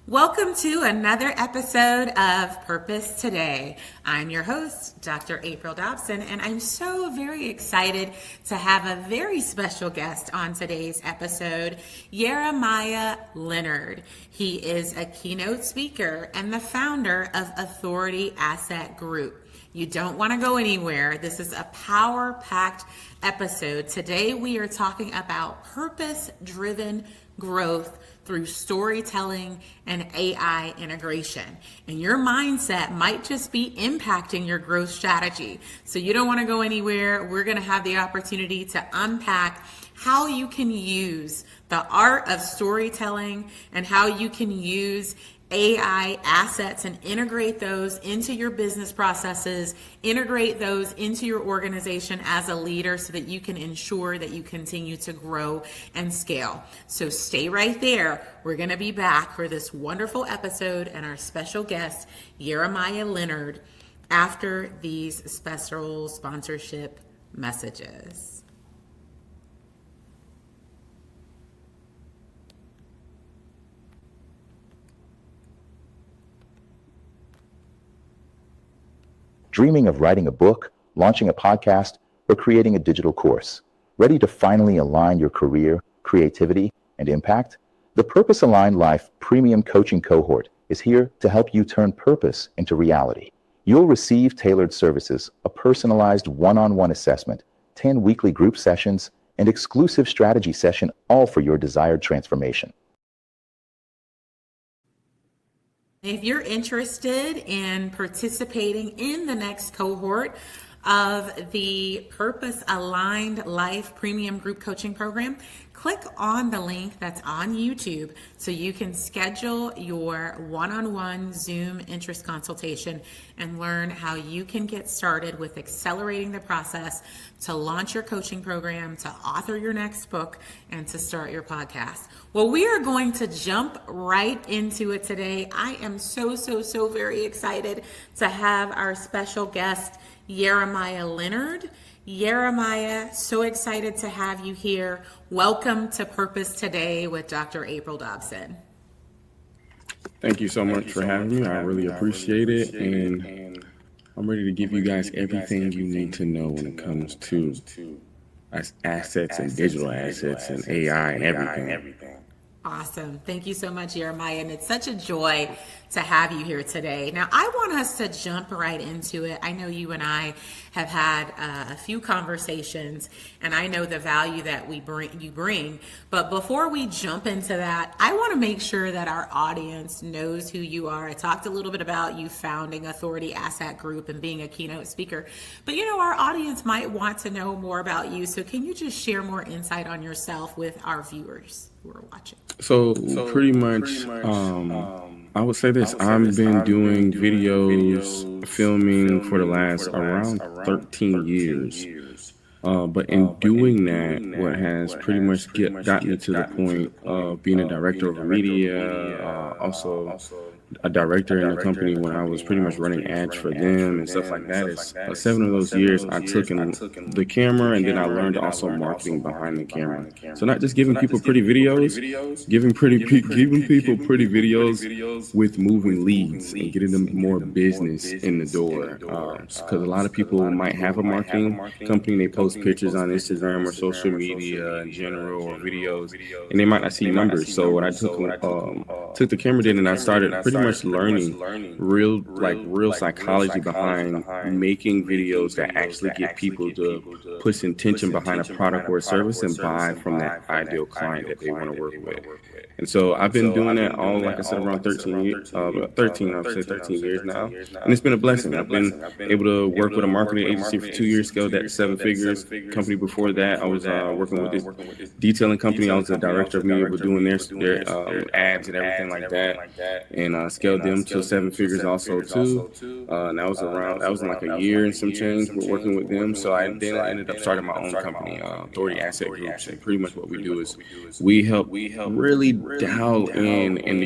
Welcome to another episode of Purpose Today. I'm your host, Dr. April Dobson, and I'm so very excited to have a very special guest on today's episode, Yirmeyah Leonard. He is a keynote speaker and the founder of Authority Asset Group. You don't want to go anywhere. This is a power-packed episode. Today we are talking about purpose-driven growth through storytelling and AI integration. And your mindset might just be impacting your growth strategy. So you don't want to go anywhere. We're going to have the opportunity to unpack how you can use the art of storytelling and how you can use AI assets and integrate those into your business processes, integrate those into your organization as a leader so that you can ensure that you continue to grow and scale. So stay right there. We're going to be back for this wonderful episode and our special guest, Yirmeyah Leonard, after these special sponsorship messages. Dreaming of writing a book, launching a podcast, or creating a digital course? Ready to finally align your career, creativity, and impact? The Purpose Aligned Life Premium Coaching Cohort is here to help you turn purpose into reality. You'll receive tailored services, a personalized one-on-one assessment, 10 weekly group sessions, and exclusive strategy session, all for your desired transformation. If you're interested in participating in the next cohort of the Purpose Aligned Life Premium Group Coaching Program, click on the link that's on YouTube so you can schedule your one-on-one Zoom interest consultation and learn how you can get started with accelerating the process to launch your coaching program, to author your next book, and to start your podcast. Well, we are going to jump right into it today. I am so very excited to have our special guest, Yirmeyah Leonard. Yirmeyah, so excited to have you here. Welcome to Purpose Today with Dr. April Dobson. Thank you so much for having me. I really appreciate it. And I'm ready to give you guys everything you need to know when it comes to assets and digital assets and AI and everything. Awesome. Thank you so much, Yirmeyah. And it's such a joy to have you here today. Now, I want us to jump right into it. I know you and I have had a few conversations, and I know the value that you bring. But before we jump into that, I want to make sure that our audience knows who you are. I talked a little bit about you founding Authority Asset Group and being a keynote speaker. But, our audience might want to know more about you. So can you just share more insight on yourself with our viewers who are watching? So pretty much, I would say this. I've been doing videos, filming for the last around 13 years. But in doing that, what has pretty much got me to the point of being a director of media, also a director in a company when I was pretty much running ads for them and stuff like that. Is 7 of those years I took in the camera, and then I learned also marketing behind the camera. So not just giving people pretty videos, giving people pretty videos with moving leads and getting them more business in the door. Because a lot of people might have a marketing company, they post pictures on Instagram or social media in general or videos, and they might not see numbers. So what I took the camera in, and I started pretty much learning real psychology behind making videos that actually get people to put intention behind a product or a service and buy from that ideal client that they want to work with. And so I've been doing that all, like I said, around 13 years, 13 years now. And it's been a blessing. I've been able to work with a marketing agency for 2 years, scaled that to 7 figures. Company before that, I was working with this detailing company. I was the director of media, doing their ads and everything like that, and scaled them to 7 figures also too. And that was in like a year and some change. We're working with them. So I ended up starting my own company, Authority Asset Groups. And pretty much what we do is we help really dial in and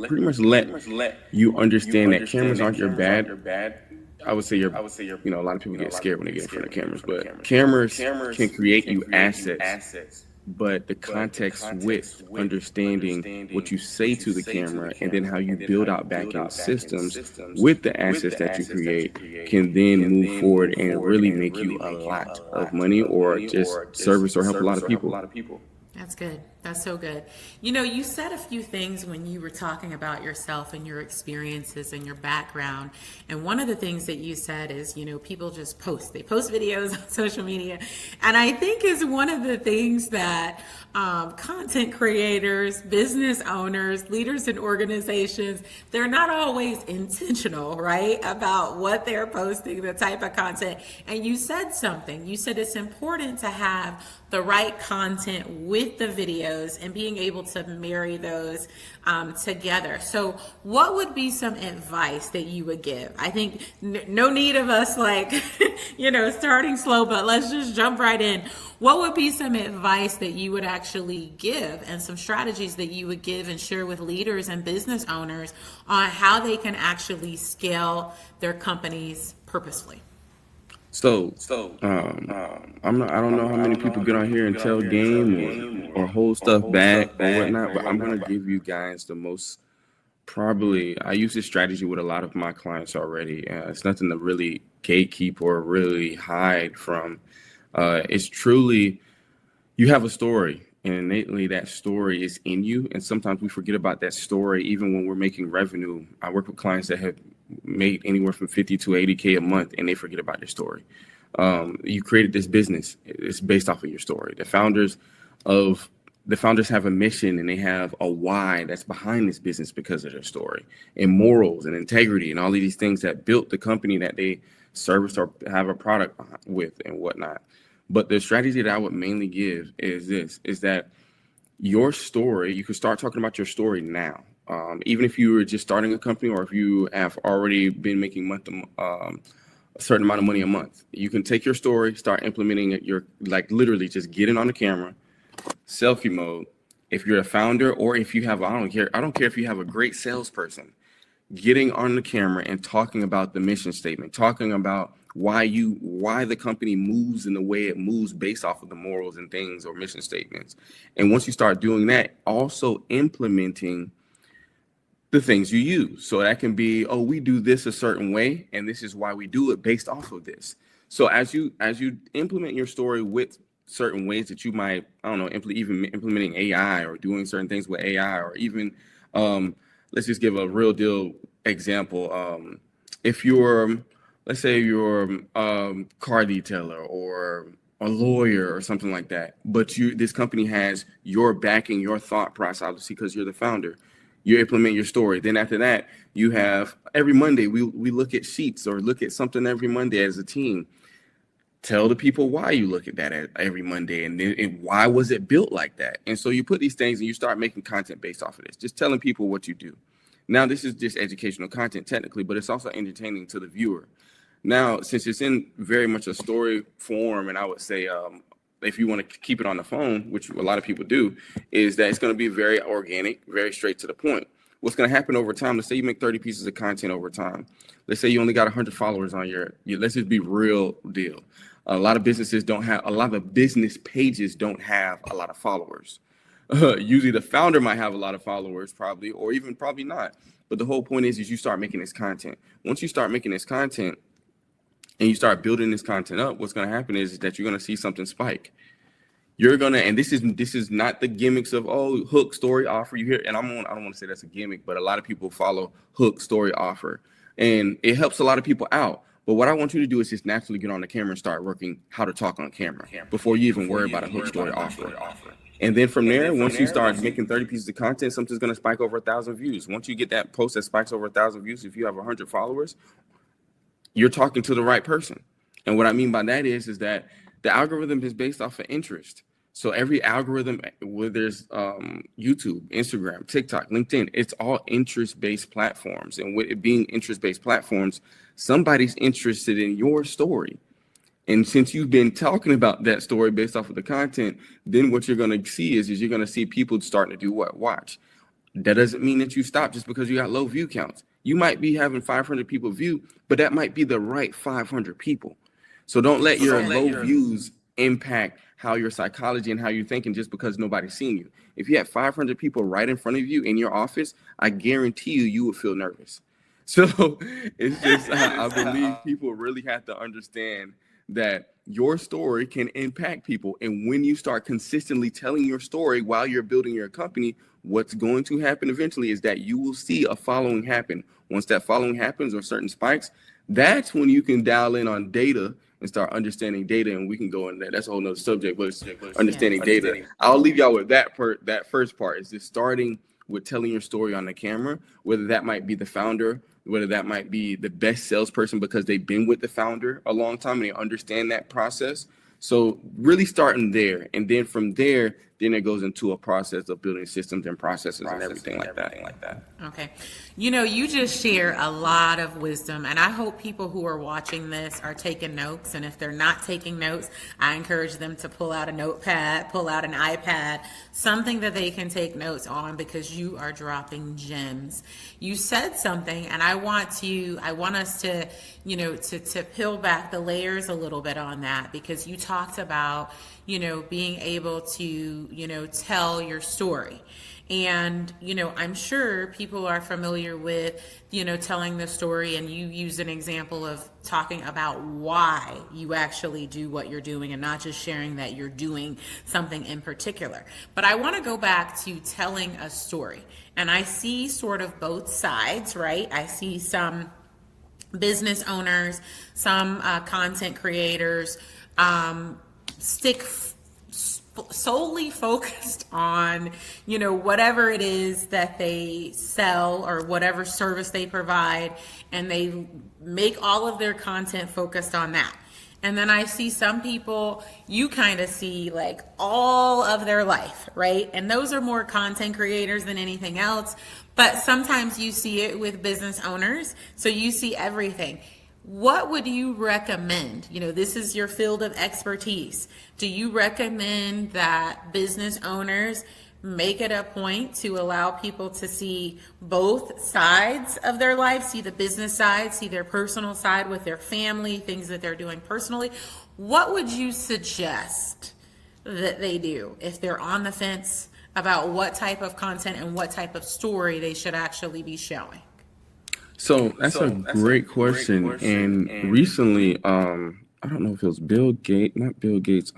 pretty much let you understand that cameras aren't your bad. I would say a lot of people get scared when they get in front of cameras, but cameras can create you assets. But the context with understanding what you say to the camera and then how you build out back-end systems with the assets that you create can then move forward and really make you a lot of money or just service or help a lot of people. That's good. That's so good. You said a few things when you were talking about yourself and your experiences and your background. And one of the things that you said is, people just post. They post videos on social media. And I think is one of the things that content creators, business owners, leaders in organizations, they're not always intentional, right, about what they're posting, the type of content. And you said something. You said it's important to have the right content with the videos and being able to marry those together. So what would be some advice that you would give? I think no need of us starting slow, but let's just jump right in. What would be some advice that you would actually give and some strategies that you would give and share with leaders and business owners on how they can actually scale their companies purposefully? So I don't know how many people get on here and tell game or hold stuff back or whatnot, but I'm gonna give you guys the most I use this strategy with a lot of my clients already. It's nothing to really gatekeep or really hide from. It's truly, you have a story, and innately that story is in you. And sometimes we forget about that story, even when we're making revenue. I work with clients that have made anywhere from 50 to 80K a month, and they forget about their story. You created this business. It's based off of your story. The founders have a mission and they have a why that's behind this business because of their story and morals and integrity and all of these things that built the company that they service or have a product with and whatnot. But the strategy that I would mainly give is that your story, you can start talking about your story now. Even if you were just starting a company or if you have already been making a certain amount of money a month, you can take your story, start implementing it. Literally just getting on the camera, selfie mode. If you're a founder or if you have, I don't care if you have a great salesperson, getting on the camera and talking about the mission statement, talking about why the company moves in the way it moves based off of the morals and things or mission statements. And once you start doing that, also implementing the things you use. So that can be, we do this a certain way, and this is why we do it based off of this. So as you implement your story with certain ways that you might, even implementing AI or doing certain things with AI, or even, let's just give a real deal example. If let's say you're a car detailer or a lawyer or something like that, but this company has your backing, your thought process, obviously, because you're the founder. You implement your story. Then after that, you have every Monday, we look at sheets or look at something every Monday as a team. Tell the people why you look at that every Monday and why was it built like that. And so you put these things and you start making content based off of this, just telling people what you do. Now, this is just educational content technically, but it's also entertaining to the viewer. Now, since it's in very much a story form, and I would say if you want to keep it on the phone, which a lot of people do, is that it's going to be very organic, very straight to the point. What's going to happen over time, let's say you make 30 pieces of content over time. Let's say you only got 100 followers on let's just be real deal. A lot of business pages don't have a lot of followers. Usually the founder might have a lot of followers probably, or even probably not. But the whole point is you start making this content. Once you start making this content, and you start building this content up, what's going to happen is that you're going to see something spike. You're going to, and this is not the gimmicks of, hook, story, offer. You hear, and I don't want to say that's a gimmick, but a lot of people follow hook, story, offer. And it helps a lot of people out. But what I want you to do is just naturally get on the camera and start working how to talk on camera before you even worry about a hook, story, offer. And then from there, once you start making 30 pieces of content, something's going to spike over 1,000 views. Once you get that post that spikes over 1,000 views, if you have 100 followers, you're talking to the right person. And what I mean by that is that the algorithm is based off of interest. So every algorithm, whether there's YouTube, Instagram, TikTok, LinkedIn, it's all interest-based platforms. And with it being interest-based platforms, somebody's interested in your story. And since you've been talking about that story based off of the content, then what you're going to see is you're going to see people starting to do what? Watch. That doesn't mean that you stop just because you got low view counts. You might be having 500 people view, but that might be the right 500 people. So don't let your low views impact how your psychology and how you're thinking just because nobody's seeing you. If you had 500 people right in front of you in your office, I guarantee you would feel nervous. So it's just, I believe people really have to understand that your story can impact people. And when you start consistently telling your story while you're building your company, what's going to happen eventually is that you will see a following happen. Once that following happens or certain spikes, that's when you can dial in on data and start understanding data. And we can go into that. That's a whole nother subject, but it's understanding data. I'll leave y'all with that first part is just starting with telling your story on the camera, whether that might be the founder, whether that might be the best salesperson because they've been with the founder a long time and they understand that process. So really starting there. And then from there, then it goes into a process of building systems and processes and everything like that. Okay. You know, you just share a lot of wisdom, and I hope people who are watching this are taking notes. And if they're not taking notes, I encourage them to pull out a notepad, pull out an iPad, something that they can take notes on, because you are dropping gems. You said something, and I want us to, you know, to peel back the layers a little bit on that, because you talked about, you know, being able to, you know, tell your story. And, you know, I'm sure people are familiar with, you know, telling the story, and you use an example of talking about why you actually do what you're doing and not just sharing that you're doing something in particular. But I want to go back to telling a story. And I see sort of both sides, right? I see some business owners, some content creators, stick solely focused on, you know, whatever it is that they sell or whatever service they provide, and they make all of their content focused on that. And then I see some people, you kind of see like all of their life, right? And those are more content creators than anything else. But sometimes you see it with business owners. So you see everything. What would you recommend? You know, this is your field of expertise. Do you recommend that business owners make it a point to allow people to see both sides of their life, see the business side, see their personal side with their family, things that they're doing personally? What would you suggest that they do if they're on the fence about what type of content and what type of story they should actually be showing? So that's a great question. And recently, I don't know if it was Bill Gates, not Bill Gates.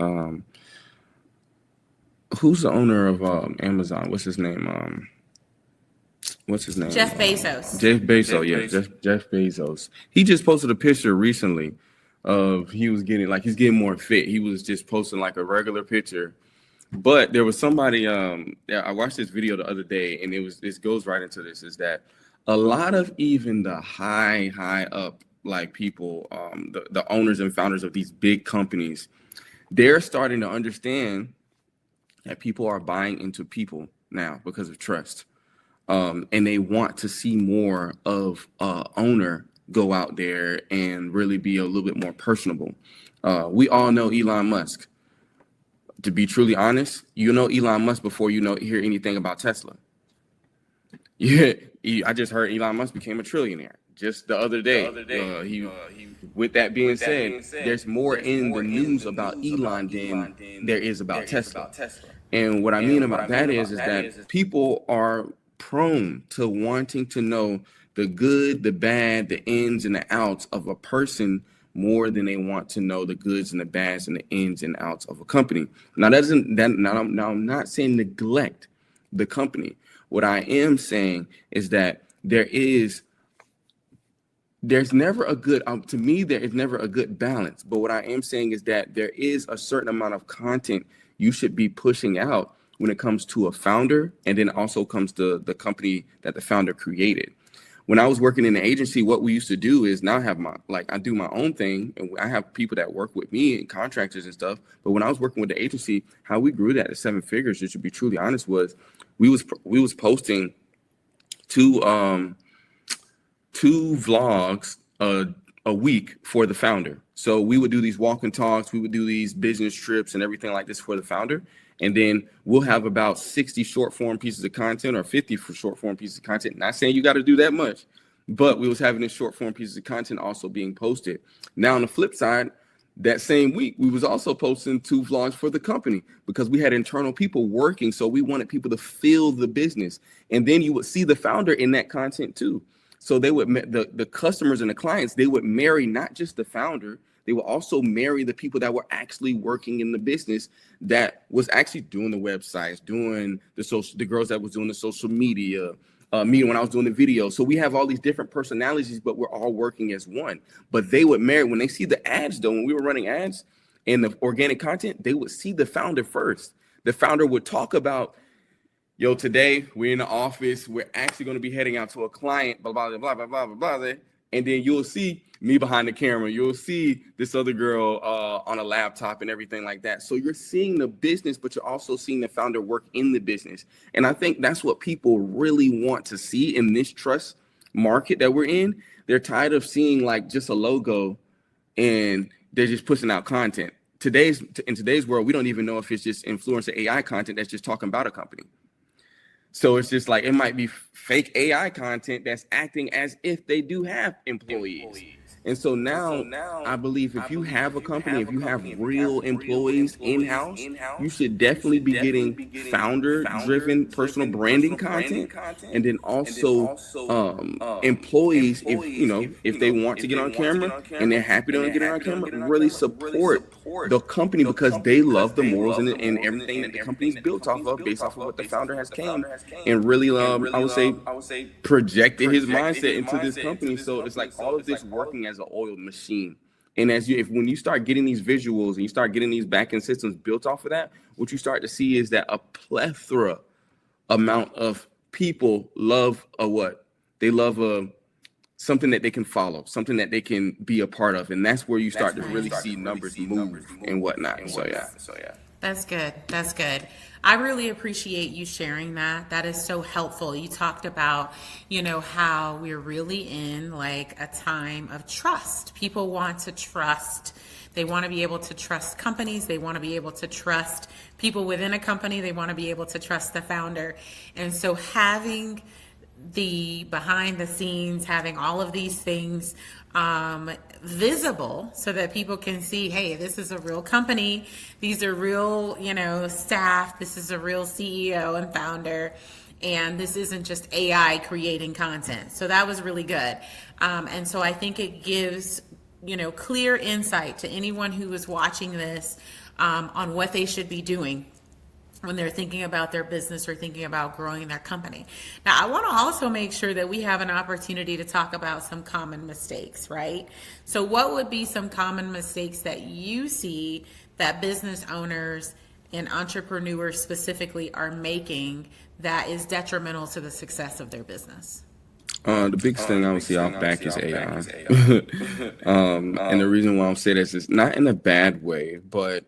Who's the owner of Amazon? What's his name? Jeff Bezos. Jeff Bezos, yeah, Jeff Bezos. He just posted a picture recently of he's getting more fit. He was just posting like a regular picture. But there was somebody, I watched this video the other day, and this goes right into this, is that a lot of even the high up like people, the owners and founders of these big companies, they're starting to understand that people are buying into people now because of trust. And they want to see more of owner go out there and really be a little bit more personable. We all know Elon Musk. To be truly honest, you know Elon Musk before you hear anything about Tesla. Yeah, I just heard Elon Musk became a trillionaire just the other day. With that being said, there's more in the news about Elon than there is about Tesla. And what I mean about that is that people are prone to wanting to know the good, the bad, the ins and the outs of a person more than they want to know the goods and the bads and the ins and outs of a company. Now, I'm not saying neglect the company. What I am saying is that there's never a good, to me, there is never a good balance. But what I am saying is that there is a certain amount of content you should be pushing out when it comes to a founder, and then also comes to the company that the founder created. When I was working in the agency, what we used to do is now have I do my own thing, and I have people that work with me and contractors and stuff. But when I was working with the agency, how we grew that to 7 figures, just to be truly honest, was we was posting two vlogs a week for the founder. So we would do these walk and talks, we would do these business trips and everything like this for the founder. And then we'll have about 60 short form pieces of content, or 50 for short form pieces of content. Not saying you got to do that much, but we was having this short form pieces of content also being posted. Now on the flip side, that same week, we was also posting 2 vlogs for the company, because we had internal people working. So we wanted people to feel the business. And then you would see the founder in that content too. So they would, the customers and the clients, they would marry not just the founder, they would also marry the people that were actually working in the business, that was actually doing the websites, doing the girls that was doing the social media, me when I was doing the video. So we have all these different personalities, but we're all working as one. But they would marry, when they see the ads though, when we were running ads and the organic content, they would see the founder first. The founder would talk about, yo, today we're in the office, we're actually going to be heading out to a client, blah, blah, blah, blah, blah, blah, blah. And then you'll see me behind the camera. You'll see this other girl on a laptop and everything like that. So you're seeing the business, but you're also seeing the founder work in the business. And I think that's what people really want to see in this trust market that we're in. They're tired of seeing like just a logo and they're just pushing out content. In today's world, we don't even know if it's just influencer AI content that's just talking about a company. So it's just like, it might be fake AI content that's acting as if they do have employees. And so now I believe if you have a company, if you have real employees in-house, you should definitely be getting founder-driven personal branding content. And then also employees, if they want to get on camera and they're happy to get on camera, really support the company, because they love the morals and everything that the company's built off of, based off of what the founder has came and really, I would say, projected his mindset into this company. So it's like all of this working as an oiled machine. And when you start getting these visuals and you start getting these back-end systems built off of that, what you start to see is that a plethora amount of people love they love something that they can follow, something that they can be a part of. And that's where you start to really see numbers move and whatnot. So yeah. That's good. That's good. I really appreciate you sharing that. That is so helpful. You talked about, how we're really in like a time of trust. People want to trust. They want to be able to trust companies. They want to be able to trust people within a company. They want to be able to trust the founder. And so having the behind the scenes, having all of these things visible so that people can see, hey, this is a real company. These are real, staff. This is a real CEO and founder. And this isn't just AI creating content. So that was really good. And so I think it gives, clear insight to anyone who is watching this on what they should be doing when they're thinking about their business or thinking about growing their company. Now, I want to also make sure that we have an opportunity to talk about some common mistakes, right? So what would be some common mistakes that you see that business owners and entrepreneurs specifically are making that is detrimental to the success of their business? The biggest thing I would see off back is AI. And the reason why I'm saying this is not in a bad way, but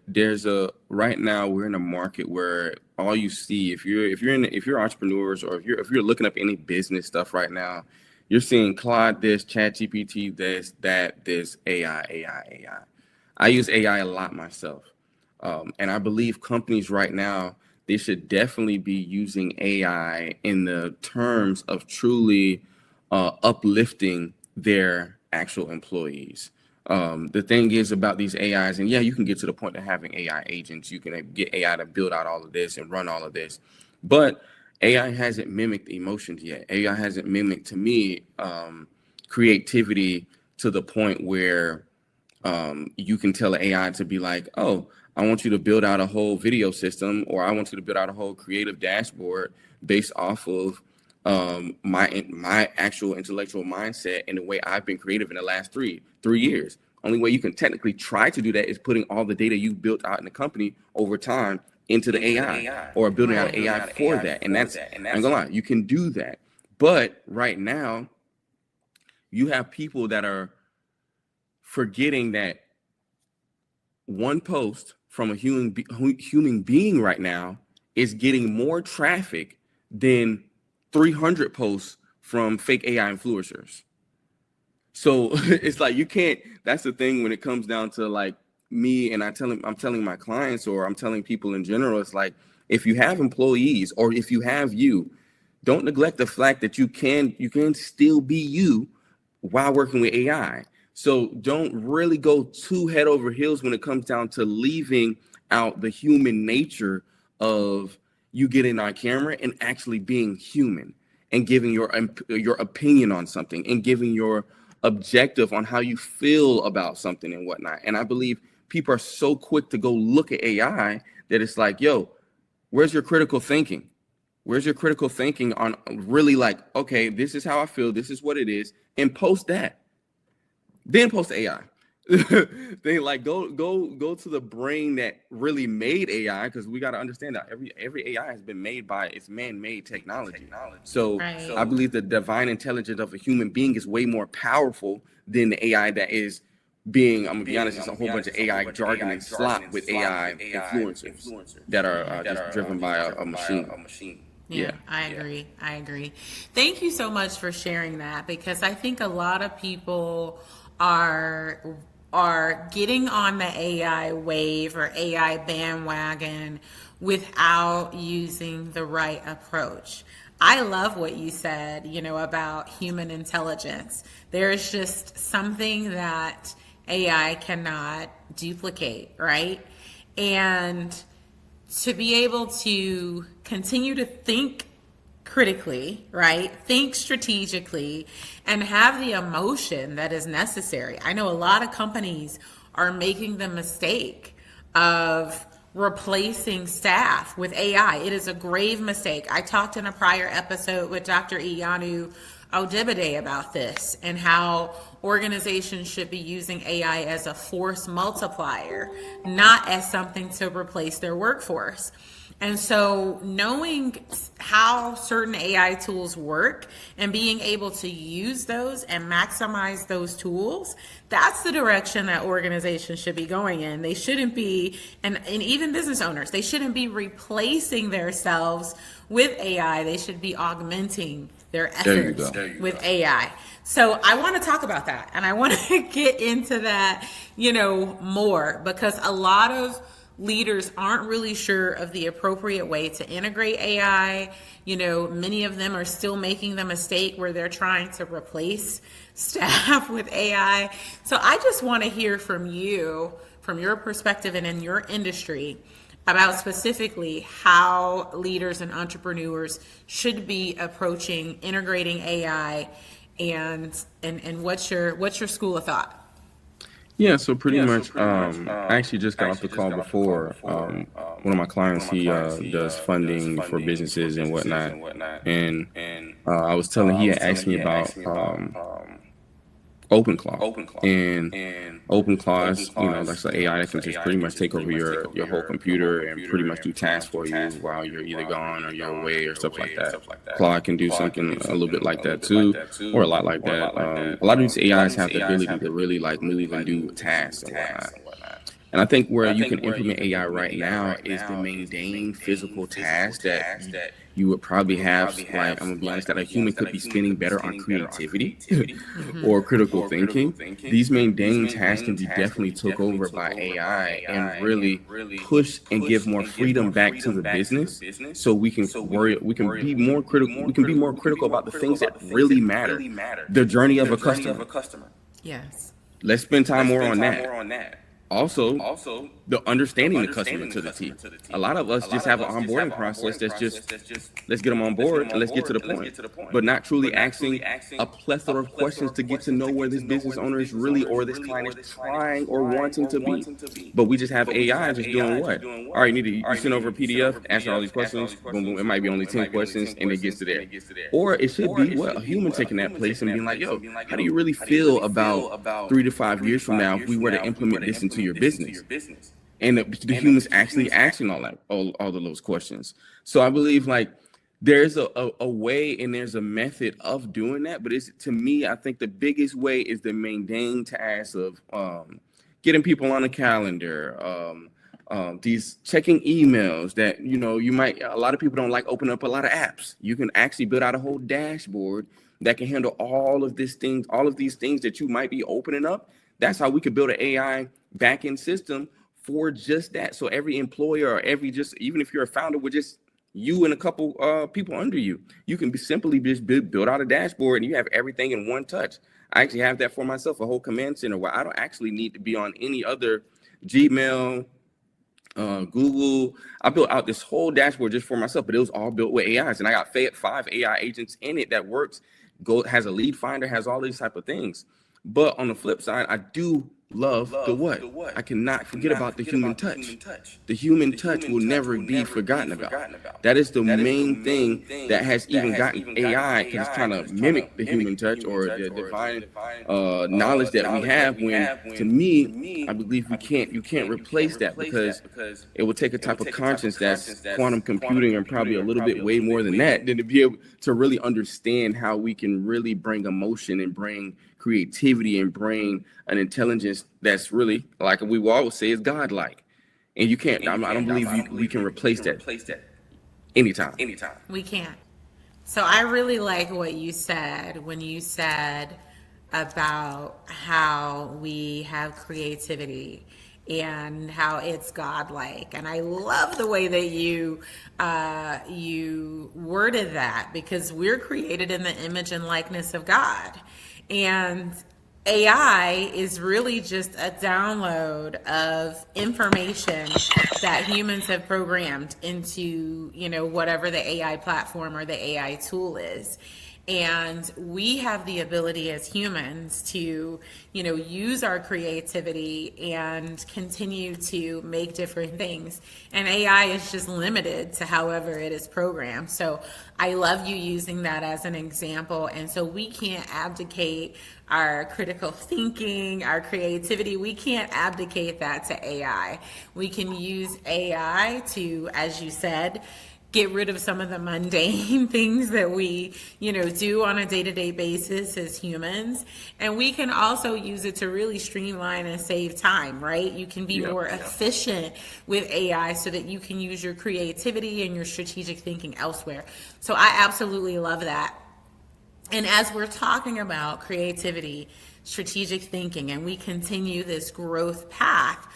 right now we're in a market where all you see, if you're entrepreneurs, or if you're looking up any business stuff right now, you're seeing Claude this, ChatGPT this, this, AI. I use AI a lot myself. And I believe companies right now, they should definitely be using AI in the terms of truly uplifting their actual employees. The thing is about these AIs, and yeah, you can get to the point of having AI agents. You can get AI to build out all of this and run all of this. But AI hasn't mimicked emotions yet. AI hasn't mimicked, to me, creativity to the point where you can tell an AI to be like, oh, I want you to build out a whole video system, or I want you to build out a whole creative dashboard based off of my actual intellectual mindset and the way I've been creative in the last three years. Only way you can technically try to do that is putting all the data you built out in the company over time into the AI or building out AI for that. And that's, I'm gonna lie, you can do that. But right now, you have people that are forgetting that one post from a human being right now is getting more traffic than 300 posts from fake AI influencers. So it's like you can't. That's the thing when it comes down to like me, and I'm telling my clients, or I'm telling people in general. It's like if you have employees, or if you have you, don't neglect the fact that you can still be you while working with AI. So don't really go too head over heels when it comes down to leaving out the human nature of you getting on camera and actually being human and giving your opinion on something and giving your objective on how you feel about something and whatnot. And I believe people are so quick to go look at AI that it's like, yo, where's your critical thinking? Where's your critical thinking on really like, okay, this is how I feel, this is what it is, and post that. Then post AI. They like go to the brain that really made AI, because we got to understand that every AI has been made by its man-made technology. So I believe the divine intelligence of a human being is way more powerful than the AI that is being, I'm gonna be honest, it's a whole bunch of AI jargon and slop with AI influencers that are just driven by a machine. Yeah, I agree. Thank you so much for sharing that, because I think a lot of people are getting on the AI wave or AI bandwagon without using the right approach. I love what you said, about human intelligence. There is just something that AI cannot duplicate, right? And to be able to continue to think critically, right? Think strategically and have the emotion that is necessary. I know a lot of companies are making the mistake of replacing staff with AI. It is a grave mistake. I talked in a prior episode with Dr. Iyanu Odibade about this and how organizations should be using AI as a force multiplier, not as something to replace their workforce. And so knowing how certain AI tools work and being able to use those and maximize those tools, that's the direction that organizations should be going in. They shouldn't be, and even business owners, they shouldn't be replacing themselves with AI. They should be augmenting their efforts with AI. So I want to talk about that, and I want to get into that, more, because a lot of leaders aren't really sure of the appropriate way to integrate AI. Many of them are still making the mistake where they're trying to replace staff with AI. So I just want to hear from you, from your perspective and in your industry, about specifically how leaders and entrepreneurs should be approaching integrating AI, and what's your school of thought? Yeah, so pretty much, I actually just got off the call before. One of my clients, he does funding for businesses and whatnot. And I was telling, he had asked me about OpenClaw. And OpenClaw is, that's an AI that can just pretty much take over your whole computer and pretty much do tasks for you while you're either gone or you're away or stuff like that. Claude can do something a little bit like that too, or a lot like that. A lot of these AIs have the ability to really like move and do tasks and whatnot. And I think where you can implement AI right now is to maintain physical tasks that you would probably have, like, I'm gonna be honest, that a human could be spending better on creativity or critical thinking. These mundane tasks can be definitely took over by AI and really push and give more freedom back to the business, so we can be more critical about the things that really matter. The journey of a customer. Yes. Let's spend time more on that. Also, the understanding the customer to the T. A lot of us just have an onboarding process that's just, let's get them on board and let's get to the point, but not truly asking a plethora of questions to get to know where this business owner is really, or this client is trying or wanting to be. But we just have AI just doing what? All right, you send over a PDF, answer all these questions, boom, boom. It might be only 10 questions and it gets to there. Or it should be a human taking that place and being like, yo, how do you really feel about 3 to 5 years from now if we were to implement this into your business? and the humans actually asking all of those questions. So I believe like there's a way and there's a method of doing that, but it's, to me, I think the biggest way is the mundane task of getting people on a calendar, these checking emails that, you know, a lot of people don't like opening up a lot of apps. You can actually build out a whole dashboard that can handle all of these things that you might be opening up. That's how we could build an AI backend system for just that. So every employer or even if you're a founder with just you and a couple people under you, you can simply just build out a dashboard and you have everything in one touch. I actually have that for myself, a whole command center where I don't actually need to be on any other Gmail, Google. I built out this whole dashboard just for myself, but it was all built with AIs, and I got 5 AI agents in it that works. Has a lead finder, has all these type of things. But on the flip side, I do love the what. I cannot forget about the human touch. The human touch will never be forgotten about. That is the main thing that has even gotten AI, because it's trying to mimic the human touch or the divine knowledge that we have. When, to me, I believe you can't replace that, because it will take a type of conscience that's quantum computing and probably a little bit way more than that, than to be able to really understand how we can really bring emotion and bring creativity and bring an intelligence that's really, like we will always say, is godlike. And you can't, I don't believe we can replace that anytime. We can't. So I really like what you said when you said about how we have creativity and how it's godlike. And I love the way that you worded that, because we're created in the image and likeness of God. And AI is really just a download of information that humans have programmed into, you know, whatever the AI platform or the AI tool is. And we have the ability as humans to, you know, use our creativity and continue to make different things. And AI is just limited to however it is programmed. So I love you using that as an example. And so we can't abdicate our critical thinking, our creativity. We can't abdicate that to AI. We can use AI to, as you said, get rid of some of the mundane things that we, you know, do on a day-to-day basis as humans. And we can also use it to really streamline and save time, right? You can be more efficient with AI so that you can use your creativity and your strategic thinking elsewhere. So I absolutely love that. And as we're talking about creativity, strategic thinking, and we continue this growth path,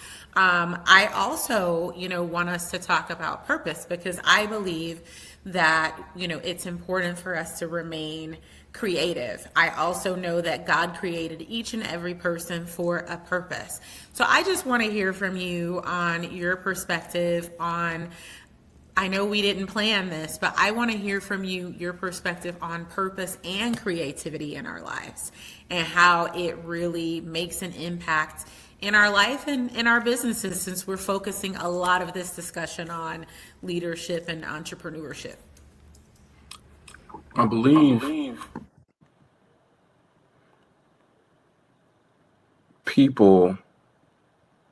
I also, you know, want us to talk about purpose, because I believe that, you know, it's important for us to remain creative. I also know that God created each and every person for a purpose. So I just want to hear from you on your perspective on, I know we didn't plan this, but I want to hear from you, your perspective on purpose and creativity in our lives and how it really makes an impact in our life and in our businesses, since we're focusing a lot of this discussion on leadership and entrepreneurship. I believe people,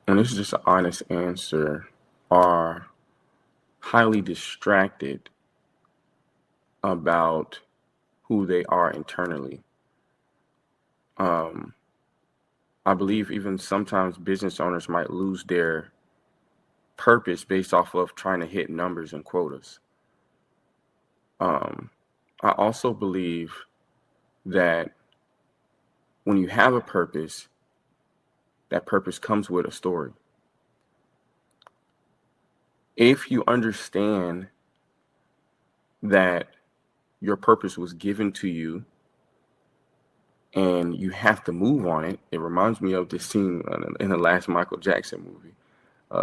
and this is just an honest answer, are highly distracted about who they are internally. I believe even sometimes business owners might lose their purpose based off of trying to hit numbers and quotas. I also believe that when you have a purpose, that purpose comes with a story. If you understand that your purpose was given to you and you have to move on it, it reminds me of this scene in the last Michael Jackson movie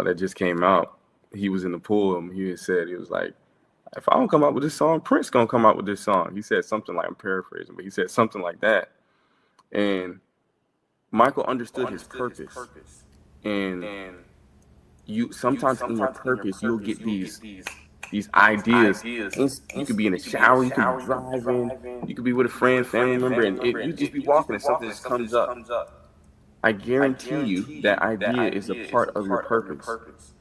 that just came out. He was in the pool and he was like, if I don't come out with this song, Prince gonna come out with this song. He said something like, I'm paraphrasing, but he said something like that. And Michael understood his purpose. And you sometimes in your purpose, you'll get these ideas. You could be in the shower, you could be driving, you could be with a friend, family member, and you just be walking and something just comes up. I guarantee you that idea is a part of your purpose.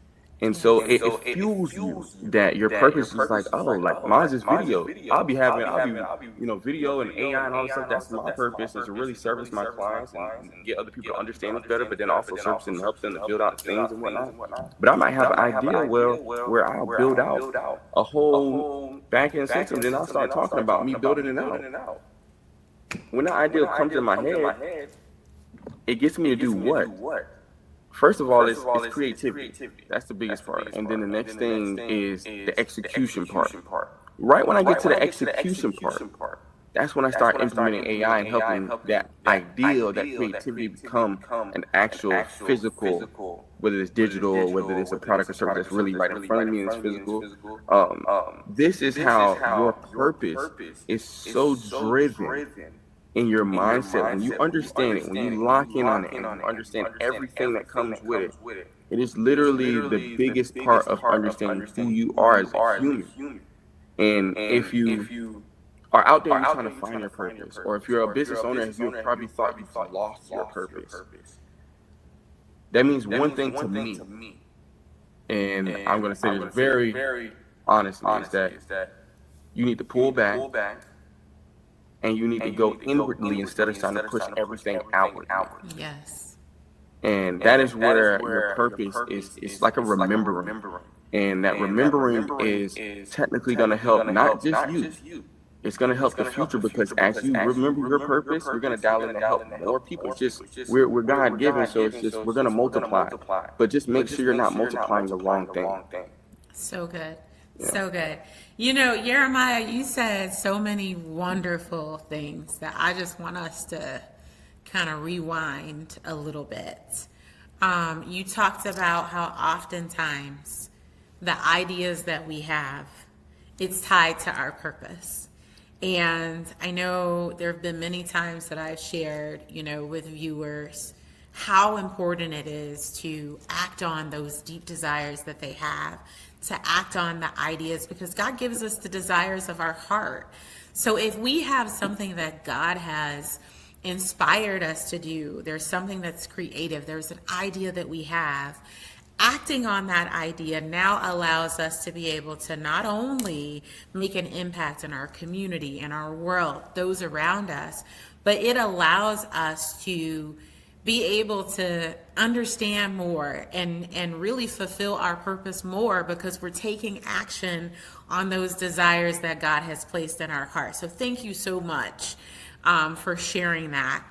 And so it fuels you that your purpose is like, oh, like mine's this video. I'll be video and AI and all this stuff. That's my purpose, is to really service my clients and get other people to understand it better, but then also service and help them to build out things and whatnot. But I might have an idea where I'll build out a whole back-end system, then I'll start talking about me building it out. When that idea comes in my head, it gets me to do what? First of all, it's creativity. That's the biggest part. And then the next thing is the execution part. Right when I get to the execution part, that's when I start implementing AI and helping that ideal, that creativity become an actual physical, whether it's digital or whether it's a product or service that's really right in front of me and it's physical. This is how your purpose is so driven in your mindset. When you understand it, when you lock in on it, and you understand everything that comes with it, it is literally the biggest part of understanding who you are as a human. And if you are out there trying to find your purpose, or if you're a business owner, you've probably thought you've lost your purpose. That means one thing to me, and I'm going to say this very honestly, is that you need to pull back, and you need to go inwardly instead of trying to push everything outward. Yes. And that is where your purpose is. It's like a remembering. And that remembering is technically going to help not just you. It's going to help the future, because as you remember your purpose, you're going to dial in to help more people. It's just, we're God-given, so it's just, we're going to multiply. But just make sure you're not multiplying the wrong thing. So good. Yeah. So good. Yirmeyah, you said so many wonderful things that I just want us to kind of rewind a little bit. You talked about how oftentimes the ideas that we have, it's tied to our purpose. And I know there have been many times that I've shared, with viewers, how important it is to act on those deep desires that they have, to act on the ideas, because God gives us the desires of our heart. So if we have something that God has inspired us to do, there's something that's creative, there's an idea that we have, acting on that idea now allows us to be able to not only make an impact in our community, in our world, those around us, but it allows us to be able to understand more and really fulfill our purpose more, because we're taking action on those desires that God has placed in our heart. So thank you so much for sharing that.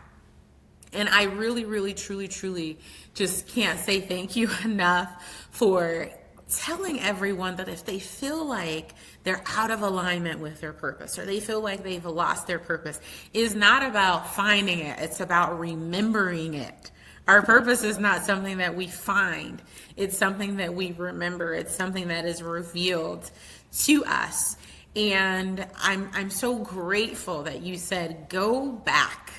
And I really, really, truly, truly just can't say thank you enough for telling everyone that if they feel like they're out of alignment with their purpose, or they feel like they've lost their purpose, is not about finding it. It's about remembering it. Our purpose is not something that we find. It's something that we remember. It's something that is revealed to us. And I'm so grateful that you said, go back.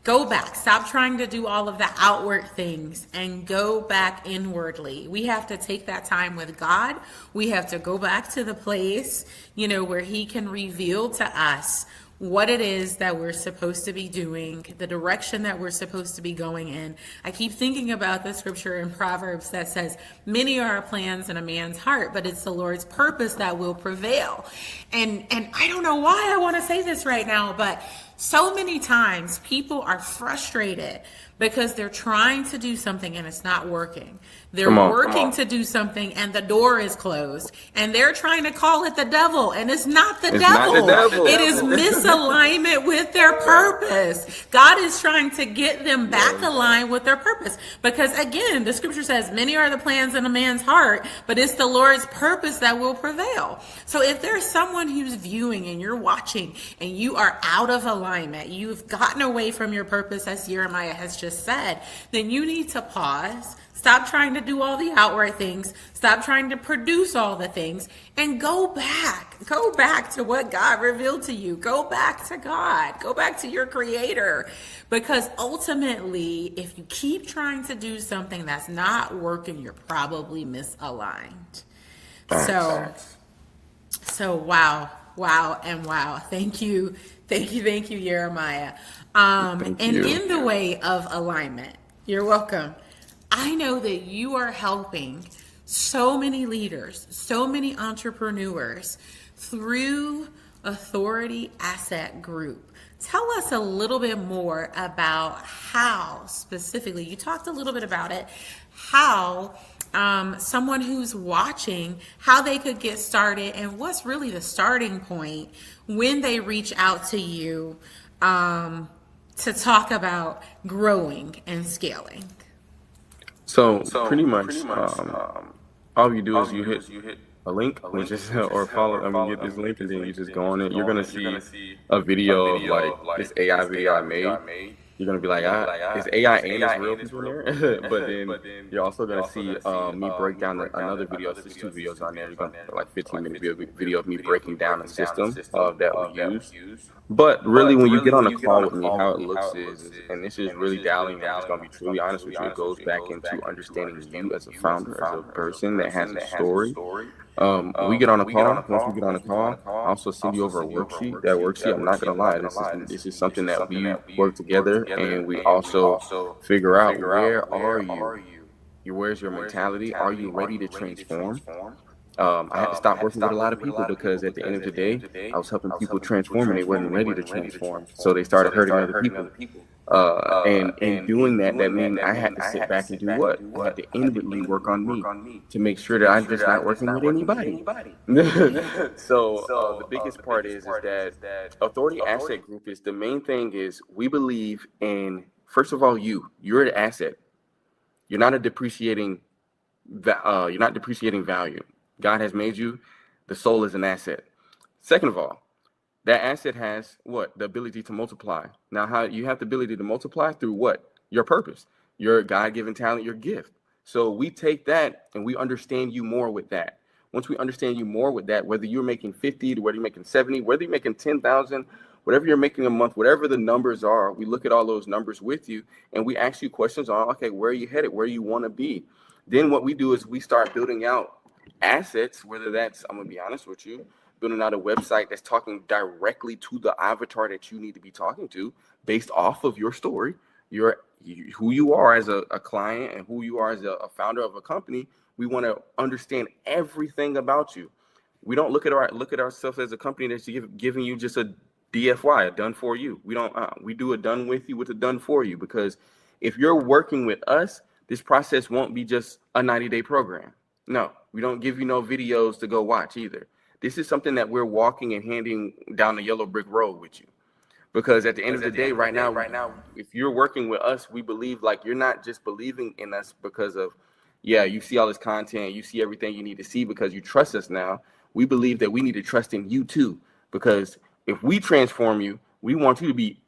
Go back. Stop trying to do all of the outward things and go back inwardly. We have to take that time with God. We have to go back to the place, where He can reveal to us what it is that we're supposed to be doing, the direction that we're supposed to be going in. I keep thinking about the scripture in Proverbs that says, many are our plans in a man's heart, but it's the Lord's purpose that will prevail. And I don't know why I want to say this right now, but so many times people are frustrated because they're trying to do something and it's not working. They're working to do something and the door is closed, and they're trying to call it the devil, and it's not the devil. It is misalignment with their purpose. God is trying to get them back aligned with their purpose, because again, the scripture says many are the plans in a man's heart, but it's the Lord's purpose that will prevail. So if there's someone who's viewing and you're watching and you are out of alignment, you've gotten away from your purpose, as Yirmeyah has just said, then you need to pause. Stop trying to do all the outward things. Stop trying to produce all the things, and go back. Go back to what God revealed to you. Go back to God. Go back to your Creator. Because ultimately, if you keep trying to do something that's not working, you're probably misaligned. So wow, and wow. Thank you, Yirmeyah. And in the way of alignment, You're welcome. I know that you are helping so many leaders, so many entrepreneurs through Authority Asset Group. Tell us a little bit more about how specifically, you talked a little bit about it, how someone who's watching, how they could get started and what's really the starting point when they reach out to you to talk about growing and scaling. So pretty much, all you do is you hit a link, which is or follow. Get this link, and then you just go on it. You're gonna see a video of like this AI video I made. You're gonna be like, is AI and is real people in there? But then you're also gonna see me break down another video. There's 2 videos on there. You're gonna like 15-minute video of me breaking down the system that we use. But really, when you get on a call with me, how it looks is, and this is really dialing, I'm just gonna be truly honest with you, it goes back into understanding you as a founder, as a person that has a story. We get on a call. Once we get on a call, I also send you over a worksheet. That worksheet, I'm not gonna lie, this is something that we work together, and we also figure out where are you? Where's your mentality? Are you ready to transform? I had to stop working with a lot of people because at the end of the day, I was helping people transform and they weren't ready to transform. So they started hurting other people. And in doing that, that means I had to sit back and do what? I had to inwardly work on me to make sure that I'm just not working with anybody. So the biggest part is that Authority Asset Group is the main thing is we believe in, first of all, you're an asset. You're not depreciating value. God has made you. The soul is an asset. Second of all, that asset has what? The ability to multiply. Now, how you have the ability to multiply through what? Your purpose, your God-given talent, your gift. So we take that and we understand you more with that. Once we understand you more with that, whether you're making 50, whether you're making 70, whether you're making 10,000, whatever you're making a month, whatever the numbers are, we look at all those numbers with you and we ask you questions on, okay, where are you headed? Where you want to be? Then what we do is we start building out assets, whether that's, I'm going to be honest with you, building out a website that's talking directly to the avatar that you need to be talking to based off of your story, who you are as a client and who you are as a founder of a company. We want to understand everything about you. We don't look at ourselves as a company that's giving you just a DFY, a done for you. We do a done with you with a done for you, because if you're working with us, this process won't be just a 90-day program. No, we don't give you no videos to go watch either. This is something that we're walking and handing down the yellow brick road with you. Because at the end of the day, right now, if you're working with us, we believe like you're not just believing in us because of, you see all this content, you see everything you need to see because you trust us now. We believe that we need to trust in you too. Because if we transform you, we want you to be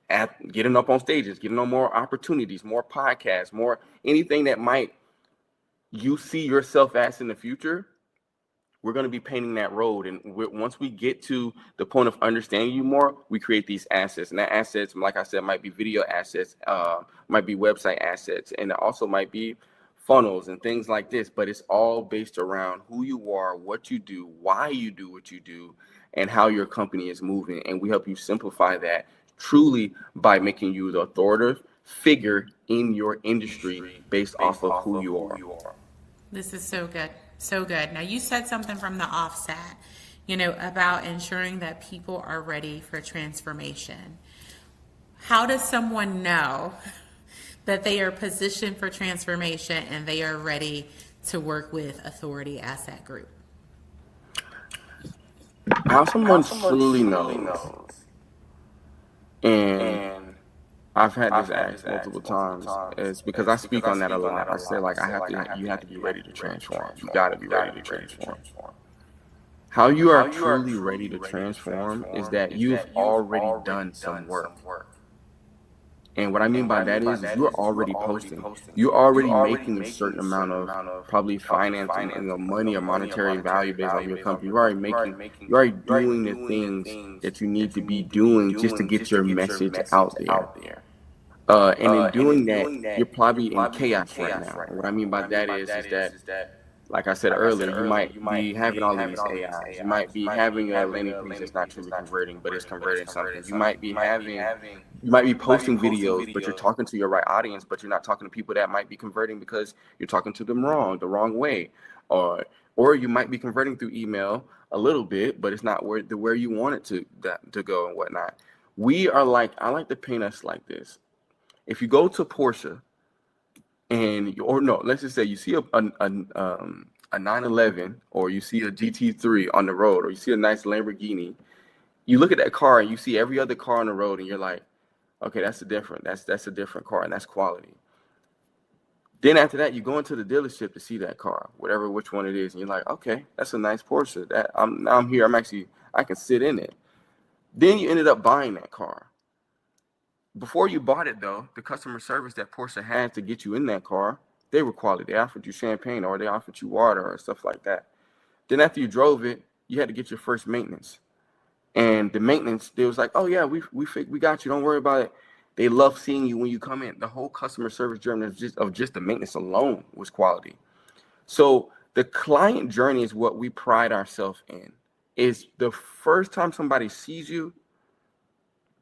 getting up on stages, getting on more opportunities, more podcasts, more anything that might you see yourself as in the future. We're going to be painting that road. And once we get to the point of understanding you more, we create these assets. And that assets, like I said, might be video assets, might be website assets, and it also might be funnels and things like this. But it's all based around who you are, what you do, why you do what you do, and how your company is moving. And we help you simplify that truly by making you the authoritative figure in your industry based off of who you are. This is so good. So good. Now, you said something from the offset, about ensuring that people are ready for transformation. How does someone know that they are positioned for transformation and they are ready to work with Authority Asset Group? How someone truly knows, and I've had this asked multiple times, is because I speak on that a lot. I say like you have to be ready to transform. You got to be ready to transform. How you are truly ready to transform is that you've already done some work. And what I mean by that is you're already posting. You're already making a certain amount of probably financing and money or monetary value based on your company. You're already doing the things that you need to be doing just to get your message out there. And in doing that, you're probably in chaos right now. And what I mean by that is that like I said earlier, you might be having all of these AIs. You might be having a landing page that's not truly converting, but it's converting something. You might be posting videos, but you're talking to your right audience, but you're not talking to people that might be converting because you're talking to them the wrong way. Or you might be converting through email a little bit, but it's not where you want it to go and whatnot. I like to paint us like this. If you go to Porsche, let's just say you see a 911 or you see a GT3 on the road, or you see a nice Lamborghini, you look at that car and you see every other car on the road and you're like, okay, that's a different car and that's quality. Then after that, you go into the dealership to see that car, which one it is, and you're like, okay, that's a nice Porsche. I'm here. I can sit in it. Then you ended up buying that car. Before you bought it, though, the customer service that Porsche had to get you in that car, they were quality. They offered you champagne, or they offered you water or stuff like that. Then after you drove it, you had to get your first maintenance. And the maintenance, they was like, oh yeah, we got you. Don't worry about it. They love seeing you when you come in. The whole customer service journey of just the maintenance alone was quality. So the client journey is what we pride ourselves in. Is the first time somebody sees you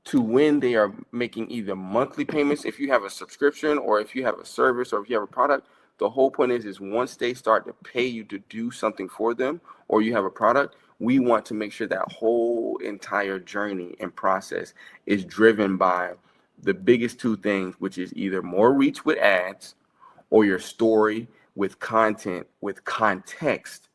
to when they are making either monthly payments, if you have a subscription, or if you have a service, or if you have a product. The whole point is once they start to pay you to do something for them, or you have a product, we want to make sure that whole entire journey and process is driven by the biggest two things, which is either more reach with ads, or your story with content, with context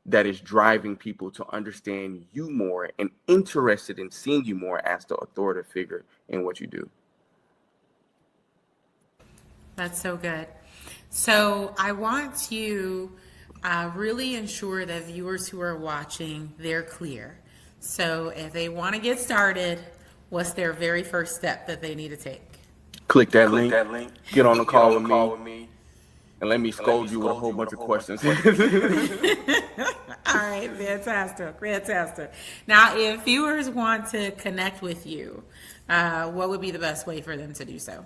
that is driving people to understand you more and interested in seeing you more as the authoritative figure in what you do. That's so good. So I want to really ensure that viewers who are watching, they're clear. So if they want to get started, what's their very first step that they need to take? Click that link. Get on the call with me. And let me scold you with a whole bunch of questions. All right, fantastic. Now, if viewers want to connect with you, what would be the best way for them to do so?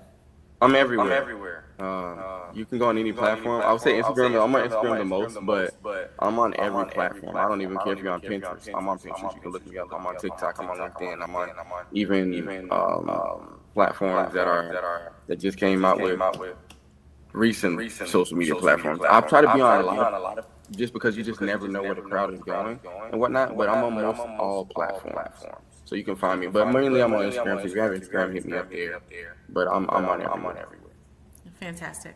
I'm everywhere. You can go on any platform. I would say Instagram. I'm on Instagram the most, but I'm on every platform. I don't even care if you're on Pinterest. I'm on Pinterest. You can look me up. I'm on TikTok. I'm on LinkedIn. I'm on even platforms that just came out with recent social media platforms. I'll try to be on a lot of, just because you just never know where the crowd is going and whatnot. But I'm on most all platforms, so you can find me. But mainly I'm on Instagram. So if you have Instagram, hit me up there. But I'm on everywhere. Fantastic.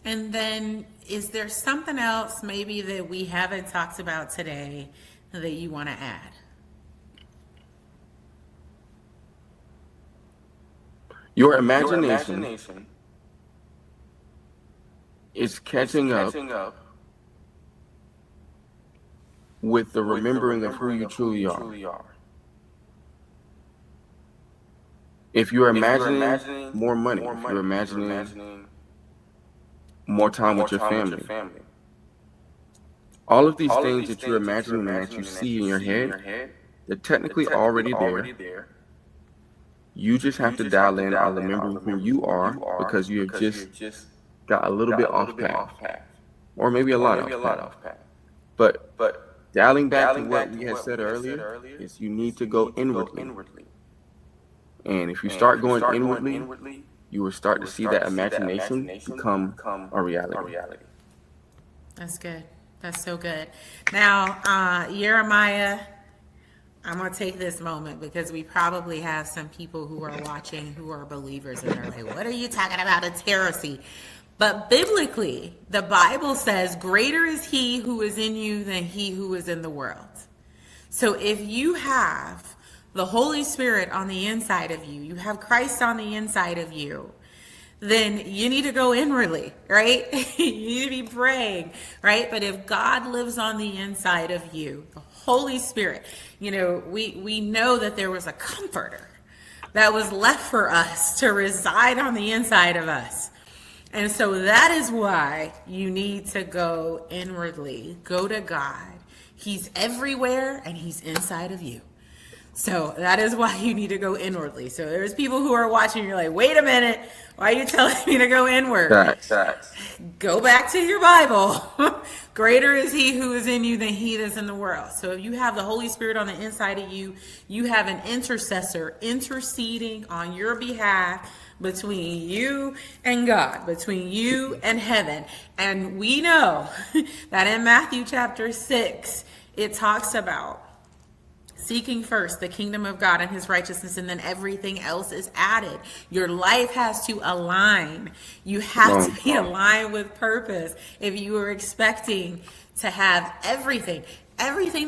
And then, is there something else maybe that we haven't talked about today that you want to add? Your imagination is catching up with the remembering of who you truly are. If you're imagining more money, if you're imagining more time with your family, all of these things that you're imagining and that you see in your head, they're technically already there. You just have to dial in on remembering who you are, because you have just got a little bit off path, or maybe a lot off path. But dialing back to what we had said earlier is you need to go inwardly. And if you start going inwardly, you will start to see that imagination become a reality. That's good. That's so good. Now, Yirmeyah, I'm going to take this moment because we probably have some people who are watching who are believers and they're like, what are you talking about? It's heresy. But biblically, the Bible says, greater is he who is in you than he who is in the world. So if you have the Holy Spirit on the inside of you, you have Christ on the inside of you, then you need to go inwardly, right? You need to be praying, right? But if God lives on the inside of you, the Holy Spirit, we know that there was a comforter that was left for us to reside on the inside of us. And so that is why you need to go inwardly, go to God. He's everywhere and he's inside of you. So that is why you need to go inwardly. So there's people who are watching, you're like, wait a minute, why are you telling me to go inward? Facts. Go back to your Bible. Greater is he who is in you than he that is in the world. So if you have the Holy Spirit on the inside of you, you have an intercessor interceding on your behalf between you and God, between you and heaven. And we know that in Matthew chapter 6, it talks about seeking first the kingdom of God and his righteousness, and then everything else is added. Your life has to align. You have to be aligned with purpose. If you are expecting to have everything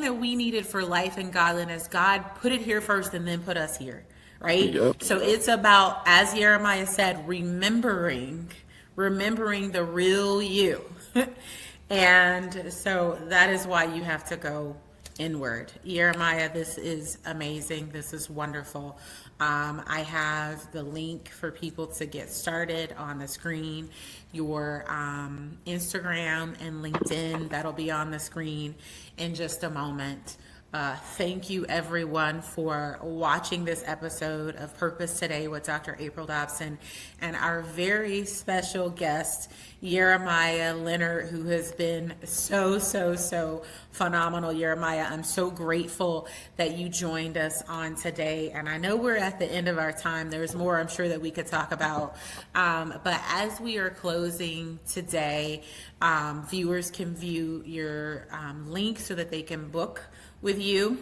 that we needed for life and godliness, God put it here first and then put us here, right? Yep. So it's about, as Yirmeyah said, remembering the real you. And so that is why you have to go inward. Yirmeyah, this is amazing. This is wonderful. I have the link for people to get started on the screen. Your Instagram and LinkedIn, that'll be on the screen in just a moment. Thank you, everyone, for watching this episode of Purpose Today with Dr. April Dobson and our very special guest, Yirmeyah Leonard, who has been so phenomenal. Yirmeyah, I'm so grateful that you joined us on today. And I know we're at the end of our time. There's more I'm sure that we could talk about. But as we are closing today, viewers can view your link so that they can book with you,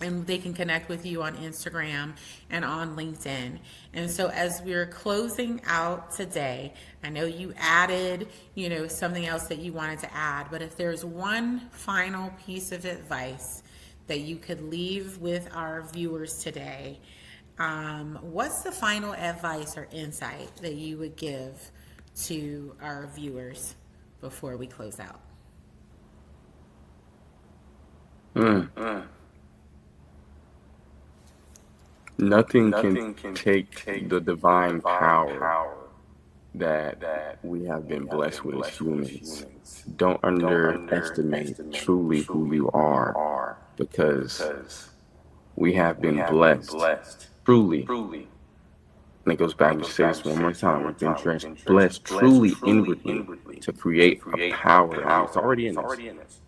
and they can connect with you on Instagram and on LinkedIn. And so as we're closing out today, I know you added, something else that you wanted to add, but if there's one final piece of advice that you could leave with our viewers today, what's the final advice or insight that you would give to our viewers before we close out? Nothing can take the divine power that we have been blessed with as humans. Don't underestimate truly who you are, because we have been blessed truly. And it goes back to say this one more time. We've been blessed truly inwardly to create a power. It's already in us.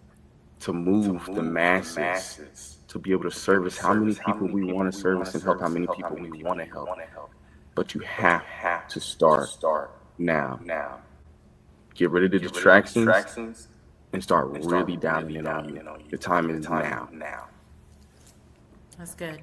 To move the masses, to be able to service how many people we want to service and help how many people we want to help. But you have to start now. Get rid of the distractions and start really dialing in on you. The time is now. That's good.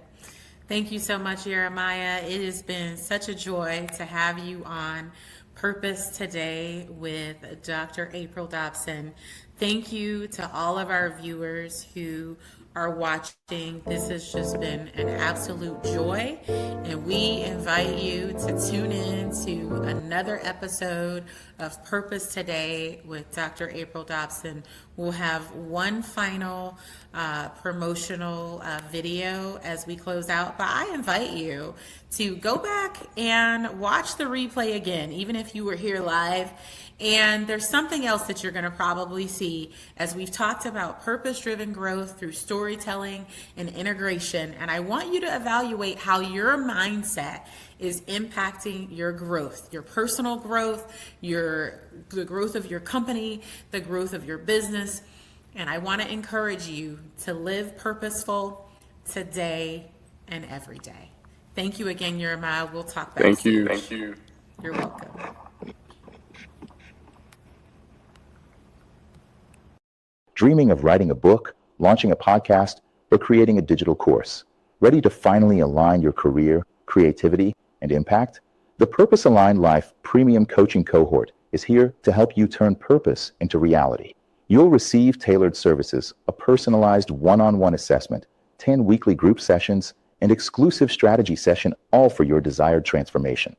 Thank you so much, Yirmeyah. It has been such a joy to have you on Purpose Today with Dr. April Dobson. Thank you to all of our viewers who are watching. This has just been an absolute joy, and we invite you to tune in to another episode of Purpose Today with Dr. April Dobson. We'll have one final promotional video as we close out, but I invite you to go back and watch the replay again, even if you were here live. And there's something else that you're going to probably see as we've talked about purpose-driven growth through storytelling and integration. And I want you to evaluate how your mindset is impacting your growth, your personal growth, the growth of your company, the growth of your business. And I want to encourage you to live purposeful today and every day. Thank you again, Yirmeyah. We'll talk back soon. Thank you. You're welcome. Dreaming of writing a book, launching a podcast, or creating a digital course? Ready to finally align your career, creativity, and impact? The Purpose Aligned Life Premium Coaching Cohort is here to help you turn purpose into reality. You'll receive tailored services, a personalized one-on-one assessment, 10 weekly group sessions, and exclusive strategy session, all for your desired transformation.